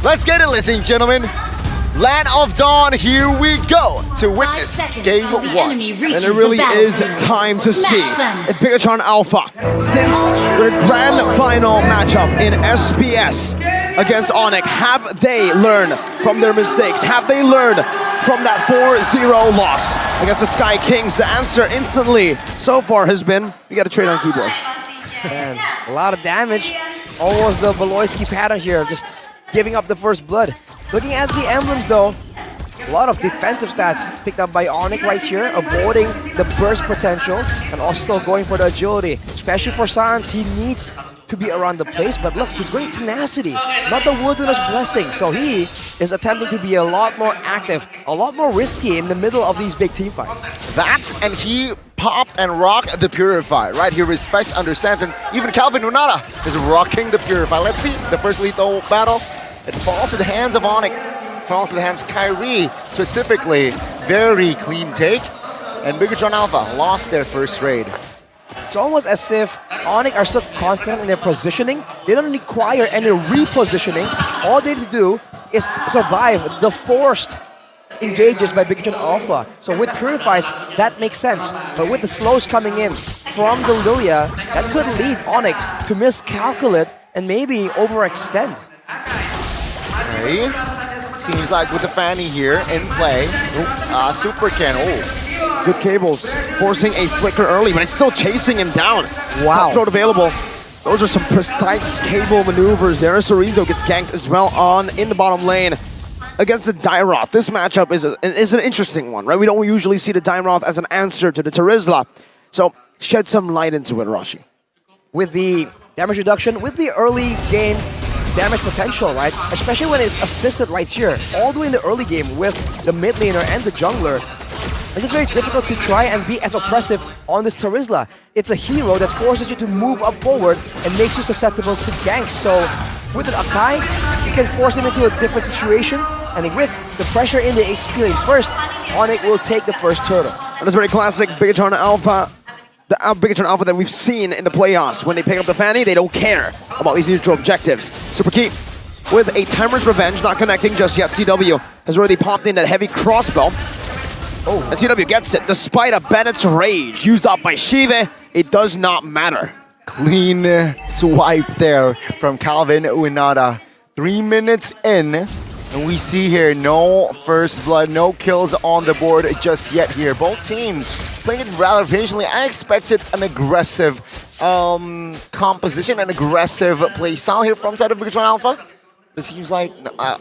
Let's get it, ladies and gentlemen. Land of Dawn, here we go to witness Game 1. And it really is time to see if BIGETRON Alpha, since their grand final matchup in SPS against ONIC, have they learned from their mistakes? Have they learned from that 4-0 loss against the Sky Kings? The answer instantly so far has been, you got to trade on keyboard. And a lot of damage. Almost the Voloisky pattern here, just giving up the first blood. Looking at the emblems though, a lot of defensive stats picked up by ONIC right here, avoiding the burst potential and also going for the agility. Especially for Sans, he needs to be around the place, but look, he's going tenacity, not the wilderness blessing. So he is attempting to be a lot more active, a lot more risky in the middle of these big team fights. That, and he popped and rocked the Purify, right? He respects, understands, and even Calvin Unada is rocking the Purify. Let's see the first lethal battle. It falls to the hands of ONIC, falls to the hands of Kyrie specifically. Very clean take, and BIGETRON Alpha lost their first raid. It's almost as if ONIC are so confident in their positioning, they don't require any repositioning. All they need to do is survive the forced engages by BIGETRON Alpha. So with Purifies, that makes sense. But with the slows coming in from the Lilia, that could lead ONIC to miscalculate and maybe overextend. Okay. Seems like with the Fanny here in play, Super Ken, Good cables, forcing a flicker early, but it's still chasing him down. Wow. Throat available. Those are some precise cable maneuvers there. Sorizo gets ganked as well in the bottom lane against the Dairoth. This matchup is an interesting one, right? We don't usually see the Dairoth as an answer to the Terizla. So shed some light into it, Rashi. With the damage reduction, with the early game damage potential, right? Especially when it's assisted right here, all the way in the early game with the mid laner and the jungler. It's just very difficult to try and be as oppressive on this Terizla. It's a hero that forces you to move up forward and makes you susceptible to ganks. So with an Akai, you can force him into a different situation, and with the pressure in the HP lane first, ONIC will take the first turtle. And it's very classic BIGETRON Alpha. The BIGETRON Alpha that we've seen in the playoffs. When they pick up the Fanny, they don't care about these neutral objectives. Super Key with a Timer's Revenge, not connecting just yet. CW has already popped in that heavy crossbow. Oh, and CW gets it, despite a Bennett's Rage used up by Shive. It does not matter. Clean swipe there from Calvin Unada. 3 minutes in, and we see here no first blood, no kills on the board just yet here. Both teams playing it rather patiently. I expected an aggressive composition, an aggressive play style here from side of BIGETRON Alpha. It seems like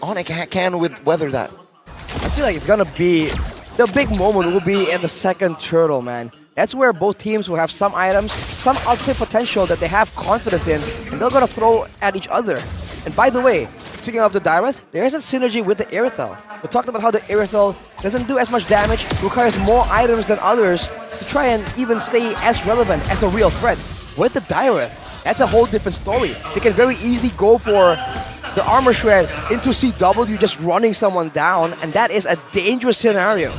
ONIC can weather that. I feel like it's gonna be, the big moment will be in the second turtle, man. That's where both teams will have some items, some output potential that they have confidence in, and they're gonna throw at each other. And by the way, speaking of the Dairoth, there is a synergy with the Irithel. We talked about how the Irithel doesn't do as much damage, requires more items than others to try and even stay as relevant as a real threat. With the Dairoth, that's a whole different story. They can very easily go for the Armor Shred into CW, just running someone down, and that is a dangerous scenario.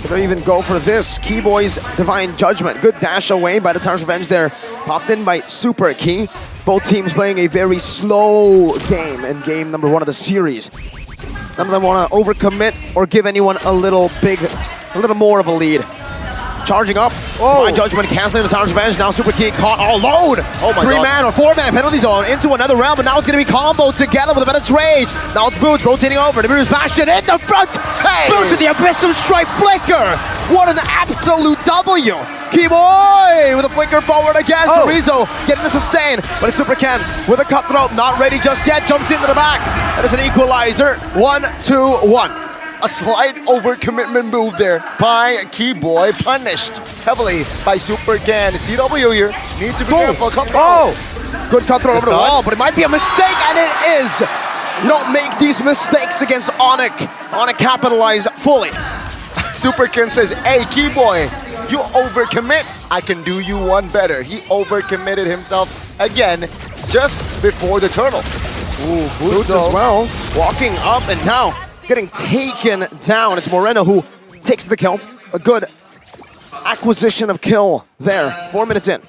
They don't even go for this. Keyboy's Divine Judgment. Good dash away by the Timer's Revenge there. Popped in by Super Key. Both teams playing a very slow game in game number 1 of the series. None of them want to overcommit or give anyone a little more of a lead. Charging up. Divine Judgment canceling the Timer's Revenge. Now Super Key caught all alone. Oh my God. 3-man or 4-man penalty zone into another round, but now it's going to be comboed together with a Bennett's Rage. Now it's Boots rotating over. The Boots Bastion in the front. Hey. Boots with the Abyssal Strike Flicker. What an absolute W. Keyboy with a flicker forward again. Sorizo getting the sustain, but it's Super Ken with a cutthroat. Not ready just yet. Jumps into the back. And it's an equalizer. 1-2-1. A slight overcommitment move there by Keyboy, punished heavily by Super Ken. CW here needs to be careful. Good cutthroat over the wall, but it might be a mistake, and it is. You don't make these mistakes against ONIC. ONIC capitalize fully. Super Ken says, hey, Keyboy, you overcommit. I can do you one better. He overcommitted himself again just before the turtle. Boots as well, walking up and now getting taken down. It's Moreno who takes the kill. A good acquisition of kill there, 4 minutes in.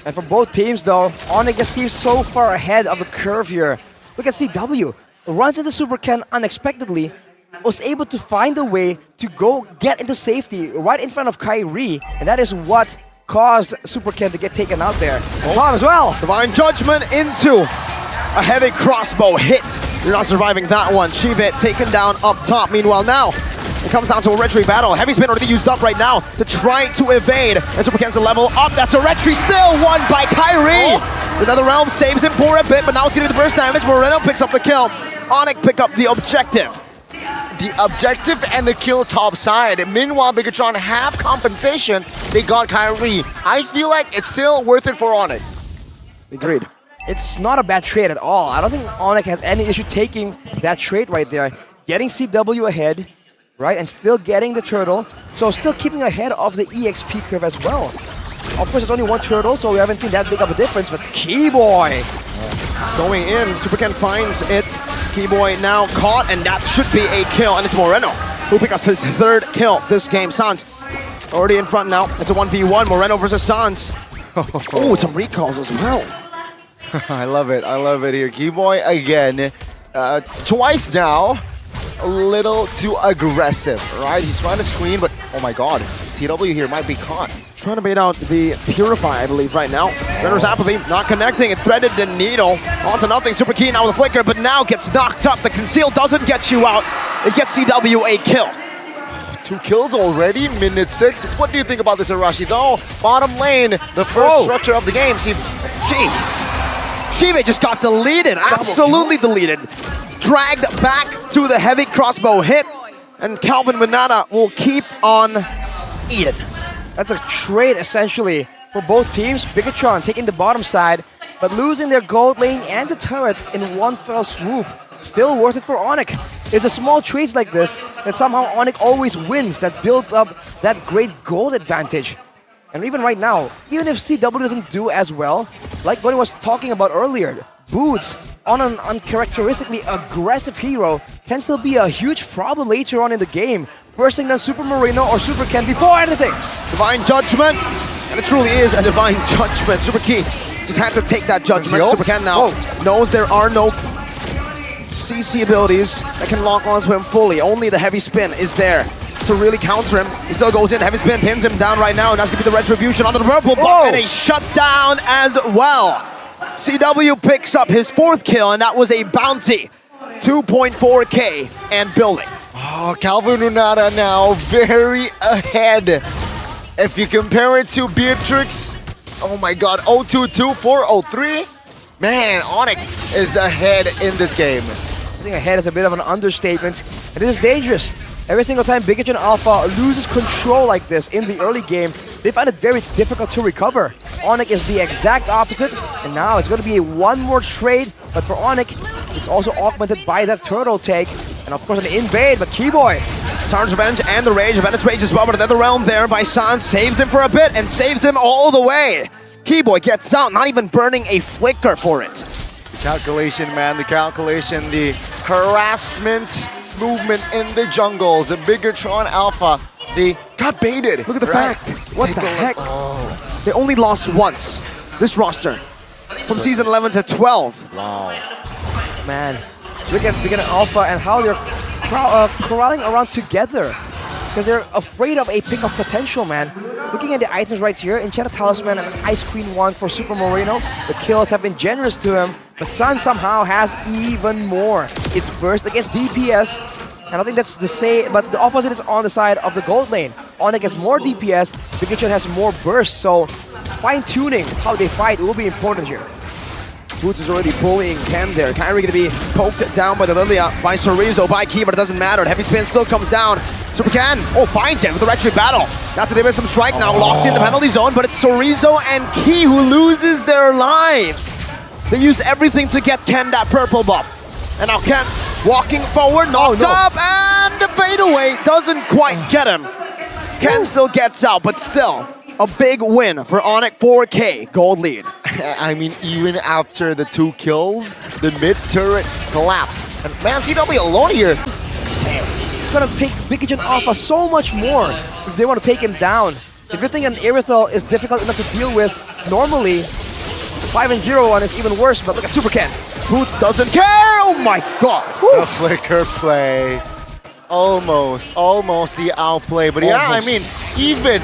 And for both teams though, ONIC just seems so far ahead of the curve here. Look at CW. runs into Super Ken unexpectedly, was able to find a way to go get into safety right in front of Kyrie, and that is what caused Super Ken to get taken out there. Tom as well. Divine Judgment into a heavy crossbow hit. You're not surviving that one. Shivet taken down up top. Meanwhile now, it comes down to a retry battle. Heavy spin already used up right now to try to evade. And Super Ken's a level up. That's a retry still won by Kyrie. Another Realm saves him for a bit, but now it's getting the burst damage. Moreno picks up the kill. ONIC pick up the objective. The objective and the kill top side. Meanwhile, BIGETRON have compensation. They got Kyrie. I feel like it's still worth it for ONIC. Agreed. It's not a bad trade at all. I don't think ONIC has any issue taking that trade right there. Getting CW ahead, right, and still getting the turtle. So still keeping ahead of the EXP curve as well. Of course, it's only one turtle, so we haven't seen that big of a difference, but Keyboy going in, Super Ken finds it. Keyboy now caught, and that should be a kill. And it's Moreno who picks up his third kill this game. Sans already in front now. It's a 1v1. Moreno versus Sans. Oh, some recalls as well. I love it. I love it here. Keyboy again. Twice now. A little too aggressive, right? He's trying to screen, but oh my god. CW here might be caught. Trying to bait out the Purify, I believe, right now. Renner's apathy, not connecting. It threaded the needle. On to nothing. Super key now with a flicker, but now gets knocked up. The conceal doesn't get you out. It gets CW a kill. 2 kills already, minute 6. What do you think about this, Arashi? Though, bottom lane, the first structure of the game. Jeez. Shive just got deleted, absolutely deleted. Dragged back to the heavy crossbow hit, and Calvin Winata will keep on eating. That's a trade essentially for both teams. BIGETRON taking the bottom side, but losing their gold lane and the turret in one fell swoop. Still worth it for ONIC. It's the small trades like this that somehow ONIC always wins, that builds up that great gold advantage. And even right now, even if CW doesn't do as well, like Goni was talking about earlier, Boots on an uncharacteristically aggressive hero can still be a huge problem later on in the game, bursting down Super Marino or Super Ken before anything. Divine Judgment, and it truly is a Divine Judgment. Super Key just had to take that judgment. Super Ken now knows there are no CC abilities that can lock onto him fully. Only the heavy spin is there to really counter him. He still goes in, heavy spin pins him down right now, and that's gonna be the retribution onto the purple buff, and a shutdown as well. CW picks up his 4th kill, and that was a bounty. 2.4k and building. Oh, Calvin Winata now very ahead. If you compare it to Beatrix, oh my god, 022, 403. Man, ONIC is ahead in this game. I think ahead is a bit of an understatement. It is dangerous. Every single time BIGETRON Alpha loses control like this in the early game, they find it very difficult to recover. ONIC is the exact opposite, and now it's going to be one more trade, but for ONIC, it's also augmented by that turtle take, and of course an invade, but Keyboy. Tarn's Revenge and the Rage, Bandit's Rage as well, but another realm there by Sans saves him for a bit and saves him all the way. Keyboy gets out, not even burning a flicker for it. The calculation, man, the calculation, the harassment movement in the jungles, the BIGETRON Alpha, they got baited. Look at the fact. What the heck? They only lost once, this roster, from season 11 to 12. Wow. Man, look at BIGETRON Alpha and how they're corralling around together, because they're afraid of a pick of potential, man. Looking at the items right here, Enchanted Talisman and Ice Queen 1 for Super Marino. The kills have been generous to him, but Sun somehow has even more. It's burst against DPS, and I think that's the same, but the opposite is on the side of the gold lane. ONIC has more DPS, BIGETRON has more burst, so fine-tuning how they fight will be important here. Boots is already bullying Ken there. Kyrie gonna be poked down by the Lilia, by Sorizo, by Key, but it doesn't matter. Heavy spin still comes down. Super Ken, finds him with the retry battle. That's a Divisum strike now, locked in the penalty zone, but it's Sorizo and Key who loses their lives. They use everything to get Ken that purple buff. And now Ken walking forward, knocked up, and the fadeaway doesn't quite get him. Ken still gets out, but still a big win for ONIC, 4K gold lead. I mean, even after the 2 kills, the mid turret collapsed. And man, CW alone here. It's gonna take BIGETRON Alpha so much more if they want to take him down. If you think an Irithel is difficult enough to deal with normally, the 5-0 one is even worse, but look at Super Ken. Boots doesn't care. Oh my god. The flicker play. Almost the outplay. But yeah, I mean, even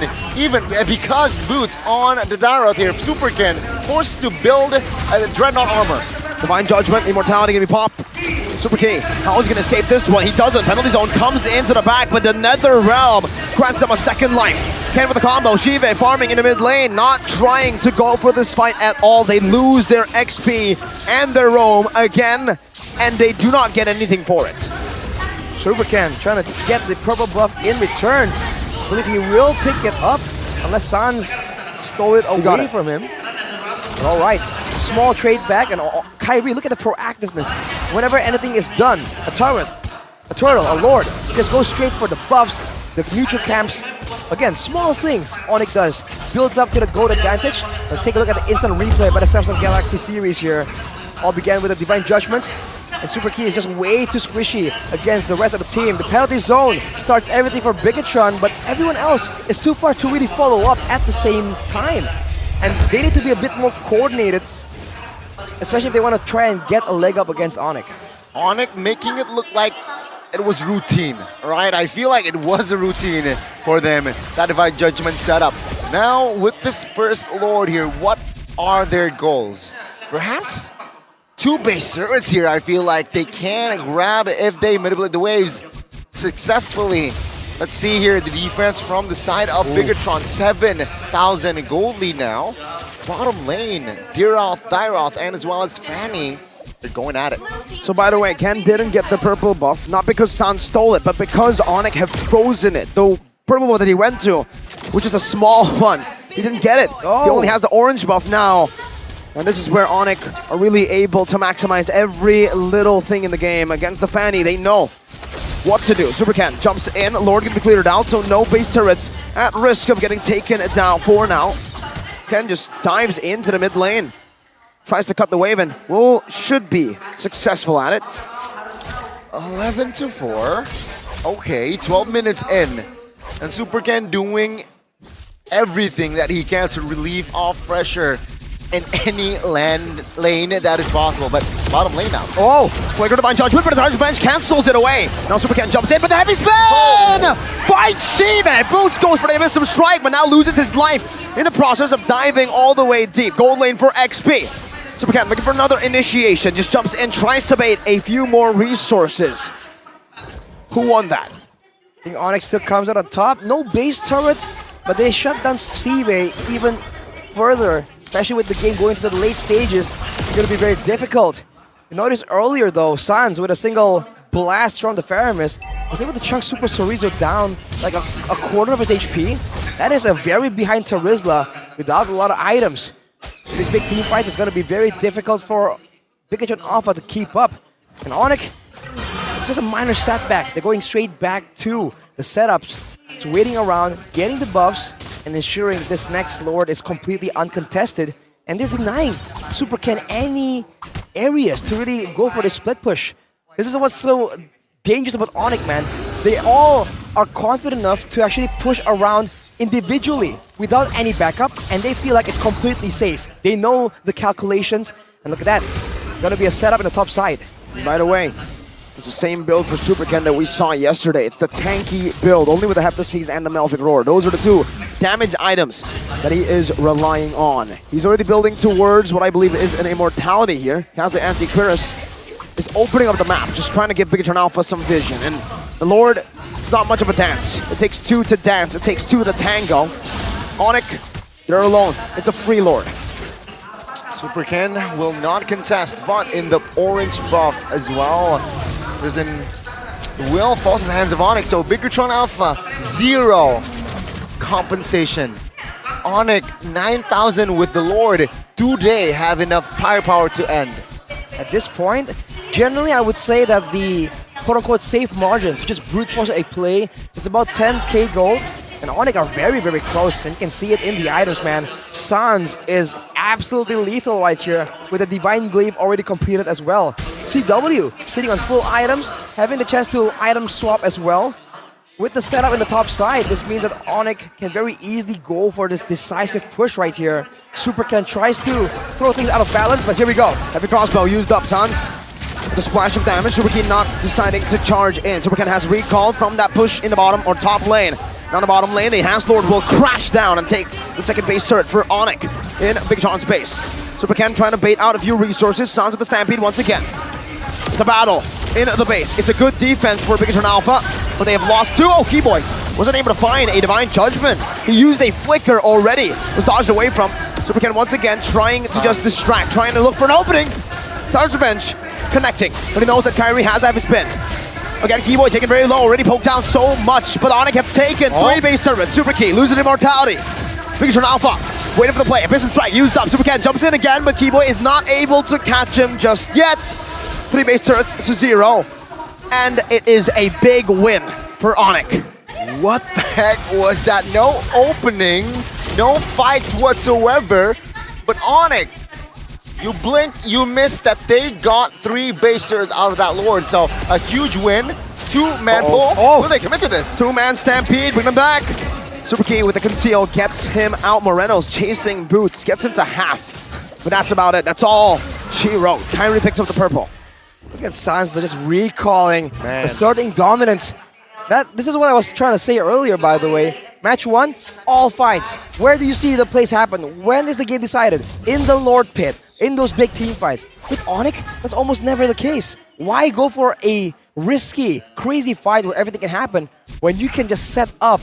because Boots on the Daroth here, Super Ken forced to build a Dreadnought armor. Divine Judgment, Immortality gonna be popped. Super King, how is he gonna escape this one? He doesn't. Penalty Zone comes into the back, but the Nether Realm grants them a second life. Ken with the combo, Shive farming in the mid lane, not trying to go for this fight at all. They lose their XP and their roam again, and they do not get anything for it. Super Ken trying to get the purple buff in return. I believe he will pick it up unless Sans stole it away from him. All right, small trade back, and Kyrie, look at the proactiveness. Whenever anything is done, a turret, a turtle, a lord, just go straight for the buffs, the neutral camps. Again, small things ONIC does. Builds up to the gold advantage. Now take a look at the instant replay by the Samsung Galaxy series here. All began with a Divine Judgment, and Super Key is just way too squishy against the rest of the team. The penalty zone starts everything for BIGETRON, but everyone else is too far to really follow up at the same time. And they need to be a bit more coordinated, especially if they want to try and get a leg up against ONIC. ONIC making it look like it was routine, right? I feel like it was a routine for them, that Divine Judgment setup. Now, with this first Lord here, what are their goals? Perhaps 2 base turrets here, I feel like they can grab if they manipulate the waves successfully. Let's see here the defense from the side of BIGETRON. 7,000 gold lead now. Bottom lane, Daroth, and as well as Fanny, they're going at it. So by the way, Ken didn't get the purple buff, not because San stole it, but because ONIC have frozen it. The purple buff that he went to, which is a small one, he didn't get it. He only has the orange buff now. And this is where ONIC are really able to maximize every little thing in the game. Against the Fanny, they know what to do. Super Ken jumps in, Lord gonna be cleared out, so no base turrets at risk of getting taken down for now. Ken just dives into the mid lane, tries to cut the wave, and should be successful at it. 11-4. Okay, 12 minutes in, and Super Ken doing everything that he can to relieve off pressure in any lane that is possible, but bottom lane now. Oh, Flagrant Divine Judgment, but the Target Bench cancels it away. Now Super Ken jumps in, but the heavy spin! Fights Shiva! Boots goes for the Abyssum Strike, but now loses his life in the process of diving all the way deep. Gold lane for XP. Super Ken looking for another initiation, just jumps in, tries to bait a few more resources. Who won that? I think ONIC still comes out on top. No base turrets, but they shut down Seaway even further. Especially with the game going to the late stages, it's going to be very difficult. You noticed earlier though, Sans with a single blast from the Faramis was able to chunk Super Sorizo down like a quarter of his HP. That is a very behind Terizla without a lot of items. In these big team fights, it's going to be very difficult for BIGETRON Alpha to keep up. And ONIC, it's just a minor setback. They're going straight back to the setups. It's waiting around, getting the buffs, and ensuring this next Lord is completely uncontested. And they're denying Super Ken any areas to really go for the split push. This is what's so dangerous about ONIC, man. They all are confident enough to actually push around individually without any backup, and they feel like it's completely safe. They know the calculations, and look at that. Gonna be a setup in the top side. And by the way, it's the same build for Super Ken that we saw yesterday. It's the tanky build, only with the Heptaseas and the Melvic Roar. Those are the 2 damage items that he is relying on. He's already building towards what I believe is an immortality here. He has the Anti-Quiris. Is opening up the map, just trying to give BIGETRON Alpha some vision. And the Lord, it's not much of a dance. It takes 2 to dance. It takes 2 to tango. ONIC, they're alone. It's a free Lord. Super Ken will not contest, but in the orange buff as well. There's an will falls in the hands of ONIC, so BIGETRON Alpha, 0 compensation. ONIC, 9,000 with the Lord. Do they have enough firepower to end? At this point, generally I would say that the quote-unquote safe margin to just brute force a play is about 10k gold. And ONIC are very, very close, and you can see it in the items, man. Sans is absolutely lethal right here with the Divine Glaive already completed as well. CW sitting on full items, having the chance to item swap as well. with the setup in the top side, this means that ONIC can very easily go for this decisive push right here. Super Ken tries to throw things out of balance, but here we go. Heavy crossbow used up, tons. The splash of damage, Super Ken not deciding to charge in. Super Ken has recalled from that push in the bottom or top lane. Down the bottom lane, the Hans Lord will crash down and take the second base turret for ONIC in BIGETRON's base. Super Ken trying to bait out a few resources. Sounds with the Stampede once again. It's a battle in the base. It's a good defense for BIGETRON Alpha, but they have lost two. Oh, Keyboy wasn't able to find a Divine Judgment. He used a flicker already. Was dodged away from. Super Ken once again trying to just distract, trying to look for an opening. Tar's Revenge connecting, but he knows that Kyrie has to have his spin. Again, Keyboy taken very low, already poked down so much, but ONIC have taken three base turrets. Super Key losing immortality. BIGETRON Alpha waiting for the play. Abyssal Strike used up. Super Ken jumps in again, but Keyboy is not able to catch him just yet. Three base turrets to 0, and it is a big win for ONIC. What the heck was that? No opening, no fights whatsoever, but ONIC, you blinked, you missed that they got 3 base turrets out of that Lord. So a huge win, 2-man pull. Will they commit to this? 2-man Stampede, bring them back. Super Key with the conceal gets him out. Moreno's chasing boots, gets him to half. But that's about it, that's all she wrote. Kyrie picks up the purple. Look at Sans, they're just recalling, asserting dominance. This is what I was trying to say earlier, by the way. Match 1, all fights. Where do you see the plays happen? When is the game decided? In the Lord Pit, in those big team fights. With ONIC, that's almost never the case. Why go for a risky, crazy fight where everything can happen when you can just set up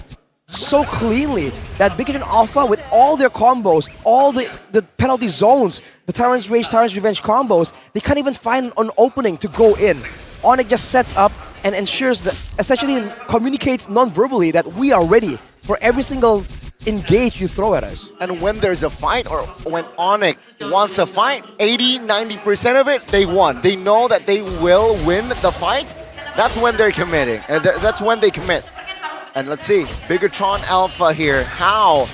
so cleanly that BIGETRON Alpha, with all their combos, all the penalty zones, the Tyrant's Rage, Tyrant's Revenge combos, they can't even find an opening to go in. ONIC just sets up and ensures that, essentially communicates non-verbally that we are ready for every single engage you throw at us. And when there's a fight, or when ONIC wants a fight, 80-90% of it, they won. They know that they will win the fight. That's when they're committing. That's when they commit. And let's see, BIGETRON Alpha here. How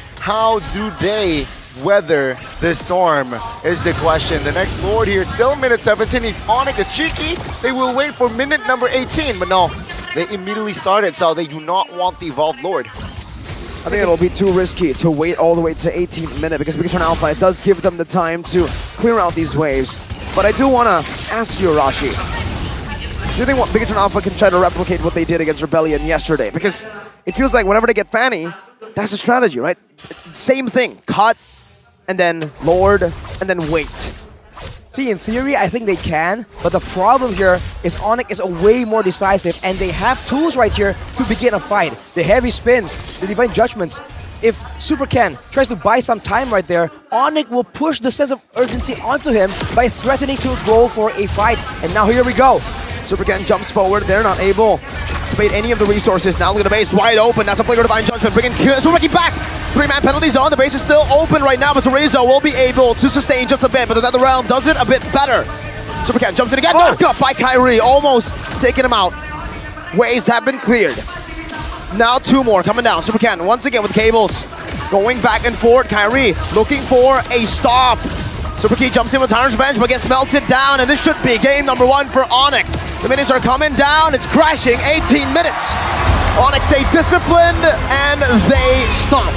do they weather the storm is the question. The next Lord here, still minute 17. If ONIC is cheeky, they will wait for minute number 18. But no, they immediately started, so they do not want the Evolved Lord. I think it'll be too risky to wait all the way to 18th minute, because BIGETRON Alpha, it does give them the time to clear out these waves. But I do want to ask you, Arashi, do you think what BIGETRON Alpha can try to replicate what they did against Rebellion yesterday? Because it feels like whenever they get Fanny, that's the strategy, right? Same thing, cut, and then Lord, and then wait. See, in theory, I think they can, but the problem here is ONIC is a way more decisive, and they have tools right here to begin a fight. The heavy spins, the Divine Judgments. If Super Ken tries to buy some time right there, ONIC will push the sense of urgency onto him by threatening to go for a fight. And now here we go. Super Ken jumps forward, they're not able to bait any of the resources. Now look at the base, wide open. That's a flicker Divine Judgment, bringing Super Ken back. 3-man penalty zone, the base is still open right now, but Cerezo will be able to sustain just a bit, but the Nether Realm does it a bit better. Super Ken jumps in again, back up by Kyrie, almost taking him out. Waves have been cleared. Now 2 more coming down. Super Ken once again with cables, going back and forth. Kyrie looking for a stop. Super Key jumps in with Tyrant's Revenge, but gets melted down, and this should be game number 1 for ONIC. The minutes are coming down, it's crashing, 18 minutes. ONIC stay disciplined, and they stomp.